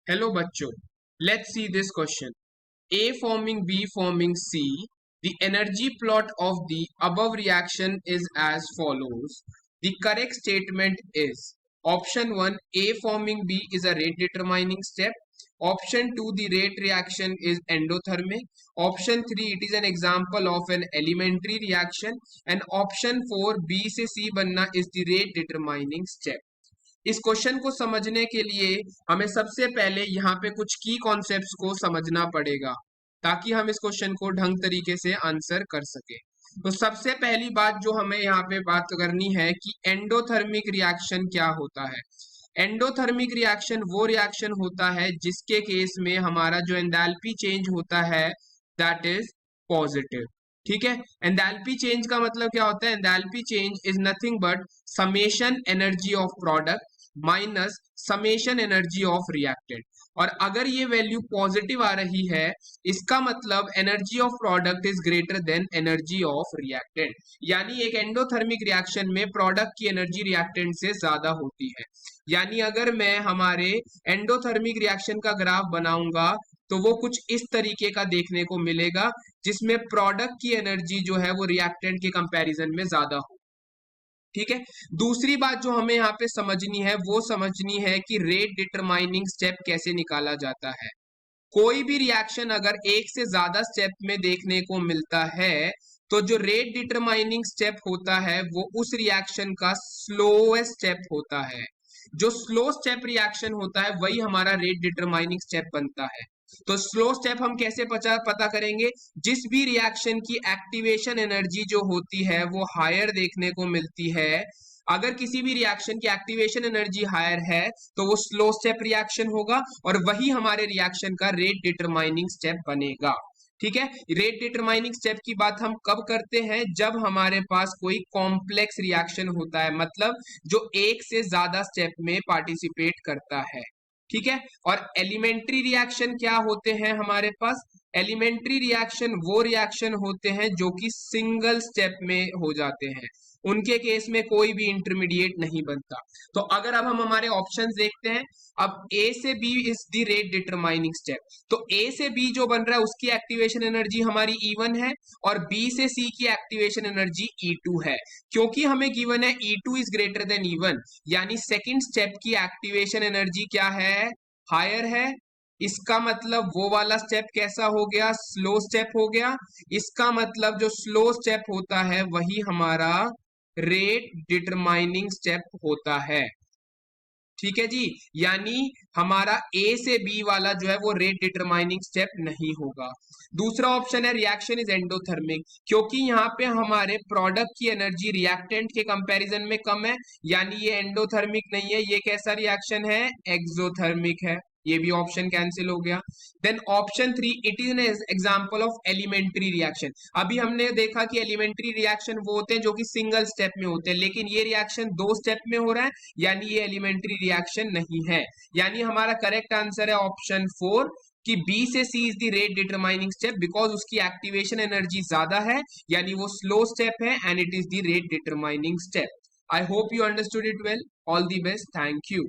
Hello बच्चों, let's see this question. A forming B forming C. The energy plot of the above reaction is as follows. The correct statement is option 1, A forming B is a rate determining step. Option 2, the rate reaction is endothermic. Option 3, it is an example of an elementary reaction. And option 4, B से C बनना is the rate determining step. इस question को समझने के लिए हमें सबसे पहले यहाँ पे कुछ की कॉन्सेप्ट्स को समझना पड़ेगा ताकि हम इस क्वेश्चन को ढंग तरीके से आंसर कर सके। तो सबसे पहली बात जो हमें यहाँ पे बात करनी है कि एंडोथर्मिक रिएक्शन क्या होता है। एंडोथर्मिक रिएक्शन वो रिएक्शन होता है जिसके केस में हमारा जो एंथैल्पी चेंज होता है दैट इज पॉजिटिव। ठीक है, एंथैल्पी चेंज का मतलब क्या होता है? Enthalpy change is nothing but summation energy of product minus summation energy of reactant. और अगर ये वैल्यू पॉजिटिव आ रही है इसका मतलब energy of product is greater than energy of reactant, यानी एक एंडोथर्मिक रिएक्शन में प्रोडक्ट की एनर्जी रिएक्टेंट से ज्यादा होती है। यानी अगर मैं हमारे एंडोथर्मिक रिएक्शन का ग्राफ बनाऊंगा तो वो कुछ इस तरीके का देखने को मिलेगा जिसमें प्रोडक्ट की एनर्जी जो है वो रिएक्टेंट के कंपैरिजन में ज्यादा हो। ठीक है, दूसरी बात जो हमें यहाँ पे समझनी है वो समझनी है कि रेट डिटरमाइनिंग स्टेप कैसे निकाला जाता है। कोई भी रिएक्शन अगर एक से ज्यादा स्टेप में देखने को मिलता है तो जो रेट डिटरमाइनिंग स्टेप होता है वो उस रिएक्शन का स्लोएस्ट स्टेप होता है। जो स्लो स्टेप रिएक्शन होता है वही हमारा रेट डिटरमाइनिंग स्टेप बनता है। तो स्लो स्टेप हम कैसे पता करेंगे? जिस भी रिएक्शन की एक्टिवेशन एनर्जी जो होती है वो हायर देखने को मिलती है, अगर किसी भी रिएक्शन की एक्टिवेशन एनर्जी हायर है तो वो स्लो स्टेप रिएक्शन होगा और वही हमारे रिएक्शन का रेट डिटरमाइनिंग स्टेप बनेगा। ठीक है, रेट डिटरमाइनिंग स्टेप की बात हम कब करते हैं? जब हमारे पास कोई कॉम्प्लेक्स रिएक्शन होता है, मतलब जो एक से ज्यादा स्टेप में पार्टिसिपेट करता है। ठीक है, और एलिमेंट्री रिएक्शन क्या होते हैं हमारे पास? एलिमेंट्री रिएक्शन वो रिएक्शन होते हैं जो कि सिंगल स्टेप में हो जाते हैं, उनके केस में कोई भी इंटरमीडिएट नहीं बनता। तो अगर अब हम हमारे ऑप्शंस देखते हैं, अब ए से B is the rate determining step, तो ए से बी जो बन रहा है उसकी एक्टिवेशन एनर्जी हमारी E1 है और बी से सी की एक्टिवेशन एनर्जी E2 है। क्योंकि हमें गिवन है E2 is greater than E1, यानी सेकेंड स्टेप की एक्टिवेशन एनर्जी क्या है? हायर है। इसका मतलब वो वाला स्टेप कैसा हो गया? स्लो स्टेप हो गया। इसका मतलब जो स्लो स्टेप होता है वही हमारा रेट डिटरमाइनिंग स्टेप होता है। ठीक है जी, यानी हमारा ए से बी वाला जो है वो रेट डिटरमाइनिंग स्टेप नहीं होगा। दूसरा ऑप्शन है रिएक्शन इज एंडोथर्मिक, क्योंकि यहाँ पे हमारे प्रोडक्ट की एनर्जी रिएक्टेंट के कंपैरिजन में कम है, यानी ये एंडोथर्मिक नहीं है। ये कैसा रिएक्शन है? एक्सोथर्मिक है। ये भी ऑप्शन कैंसिल हो गया। Then option 3, it is an example of elementary reaction. अभी हमने देखा कि एलिमेंट्री रिएक्शन वो होते हैं जो कि सिंगल स्टेप में होते हैं, लेकिन ये रिएक्शन दो स्टेप में हो रहा है, यानी ये एलिमेंट्री रिएक्शन नहीं है। यानी हमारा करेक्ट आंसर है ऑप्शन 4 कि बी से C is the rate determining step, because उसकी एक्टिवेशन एनर्जी ज्यादा है, यानी वो स्लो स्टेप है and it is the rate determining step. I hope you understood it well. All the best, thank you.